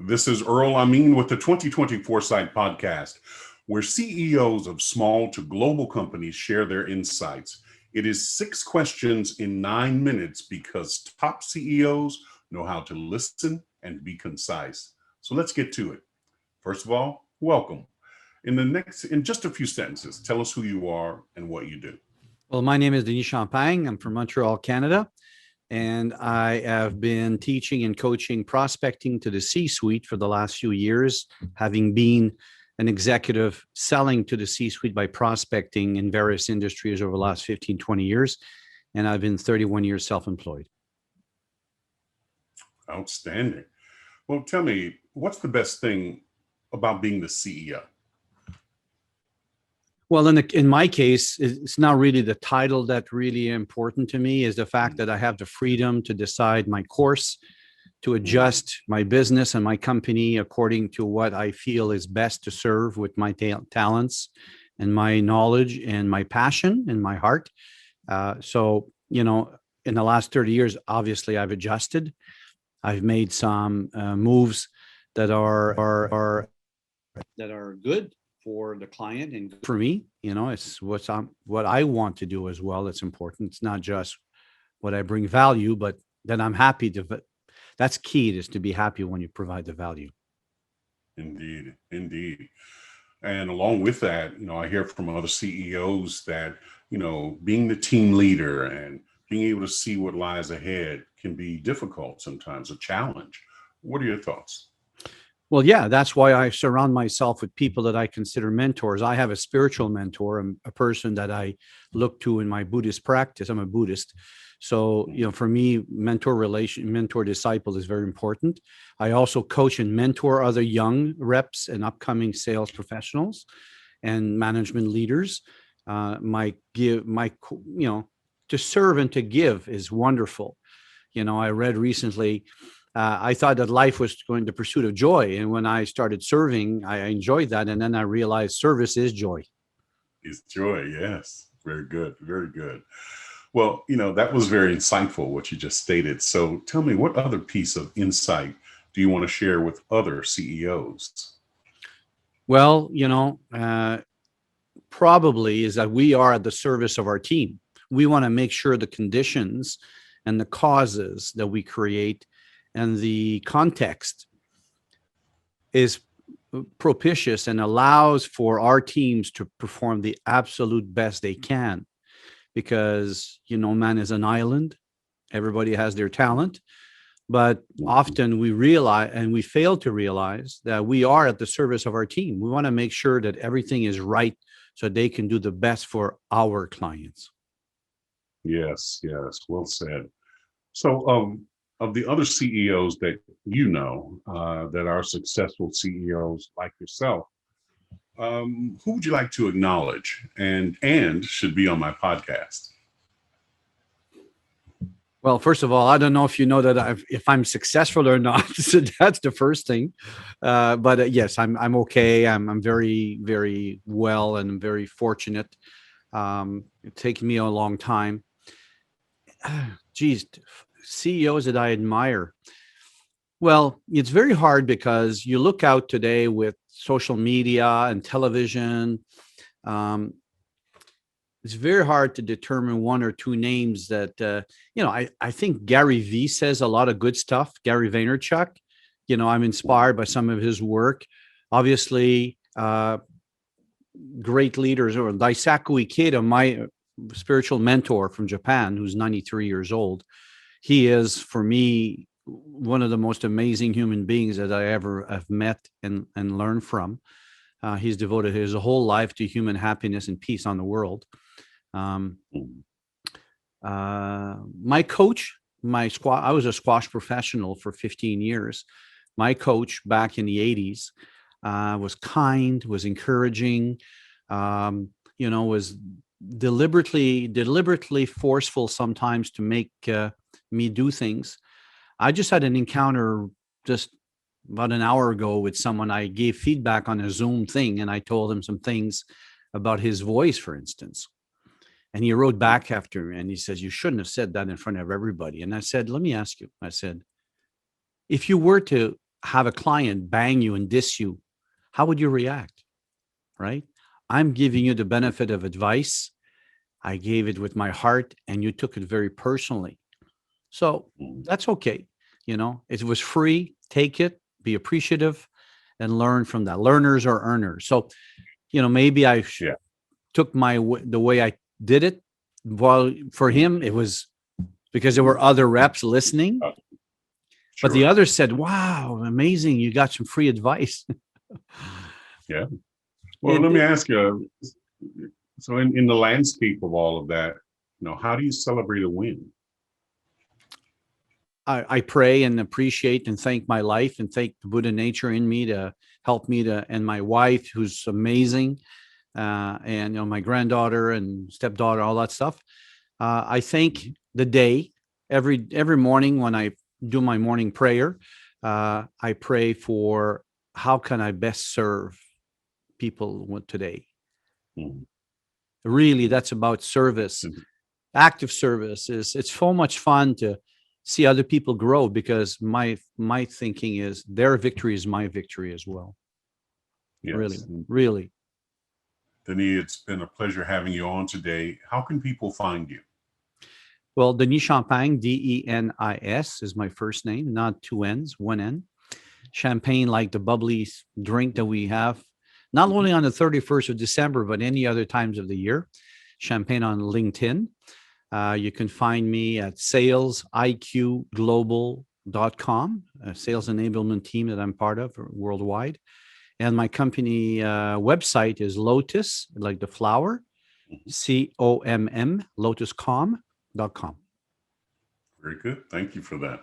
This is Earl Amin with the 2020 Foresight Podcast, where CEOs of small to global companies share their insights. It is 6 questions in 9 minutes because top CEOs know how to listen and be concise. So let's get to it. First of all, welcome. In just a few sentences, tell us who you are and what you do. Well, my name is Denis. I'm from Montreal, Canada, and I have been teaching and coaching prospecting to the C-suite for the last few years, having been an executive selling to the C-suite by prospecting in various industries over the last 15, 20 years. And I've been 31 years self-employed. Outstanding. Well, tell me, what's the best thing about being the CEO? Well, in my case, it's not really the title that's really important to me, is the fact that I have the freedom to decide my course, to adjust my business and my company according to what I feel is best to serve with my talents and my knowledge and my passion and my heart. In the last 30 years, obviously, I've adjusted. I've made some moves that are good for the client and for me. It's what I want to do as well. It's important. It's not just what I bring value, but that I'm happy to. That's key, is to be happy when you provide the value. Indeed, indeed. And along with that, I hear from other CEOs that, being the team leader and being able to see what lies ahead can be difficult sometimes, a challenge. What are your thoughts? Well, yeah, that's why I surround myself with people that I consider mentors. I have a spiritual mentor, a person that I look to in my Buddhist practice. I'm a Buddhist. So, for me, mentor disciple is very important. I also coach and mentor other young reps and upcoming sales professionals and management leaders. To serve and to give is wonderful. I read recently, I thought that life was going the pursuit of joy. And when I started serving, I enjoyed that. And then I realized service is joy. It's joy. Yes. Very good. Very good. Well, that was very insightful, what you just stated. So tell me, what other piece of insight do you want to share with other CEOs? Well, probably is that we are at the service of our team. We want to make sure the conditions and the causes that we create and the context is propitious and allows for our teams to perform the absolute best they can. Because, man is an island. Everybody has their talent. But often we realize, and we fail to realize, that we are at the service of our team. We want to make sure that everything is right so they can do the best for our clients. Yes, yes. Well said. So, of the other CEOs that that are successful CEOs like yourself, who would you like to acknowledge and should be on my podcast? Well, first of all, I don't know if you know that if I'm successful or not. So that's the first thing. But yes, I'm okay. I'm very, very well, and I'm very fortunate. It's taken me a long time. Geez, CEOs that I admire. Well, it's very hard because you look out today with social media and television. It's very hard to determine one or two names that, I think Gary V says a lot of good stuff. Gary Vaynerchuk, I'm inspired by some of his work. Obviously, great leaders, or Daisaku Ikeda, my spiritual mentor from Japan, who's 93 years old. He is, for me, one of the most amazing human beings that I ever have met and learned from. He's devoted his whole life to human happiness and peace on the world. My coach, I was a squash professional for 15 years. My coach back in the 80s was kind, was encouraging, was deliberately forceful sometimes to make me do things. I just had an encounter just about an hour ago with someone. I gave feedback on a Zoom thing, and I told him some things about his voice, for instance. And he wrote back after me and he says, "You shouldn't have said that in front of everybody." And I said, "Let me ask you," I said, "if you were to have a client bang you and diss you, how would you react? Right? I'm giving you the benefit of advice. I gave it with my heart, and you took it very personally. So that's okay. It was free. Take it, be appreciative, and learn from that. Learners are earners. So, maybe I took the way I did it. Well, for him, it was because there were other reps listening. Sure. But the others said, wow, amazing. You got some free advice. Yeah. Well, let me ask you, so in the landscape of all of that, how do you celebrate a win? I pray and appreciate and thank my life and thank the Buddha nature in me to help me and my wife, who's amazing, and my granddaughter and stepdaughter, all that stuff. I thank the day every morning when I do my morning prayer. I pray for how can I best serve people today. Really, that's about service. Active service it's so much fun to see other people grow, because my thinking is their victory is my victory as well. Yes. Really. Denis, it's been a pleasure having you on today. How can people find you? Well, Denis Champagne, Denis is my first name, not two N's, one N. Champagne, like the bubbly drink that we have, not only on the 31st of December, but any other times of the year. Champagne on LinkedIn. You can find me at salesiqglobal.com, a sales enablement team that I'm part of worldwide. And my company website is Lotus, like the flower, COMM, lotuscom.com. Very good. Thank you for that.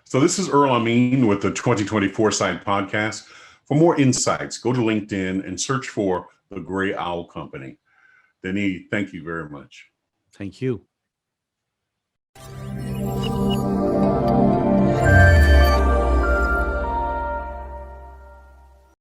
So this is Earl Amin with the 2020 Foresight Podcast. For more insights, go to LinkedIn and search for the Gray Owl Company. Denis, thank you very much. Thank you.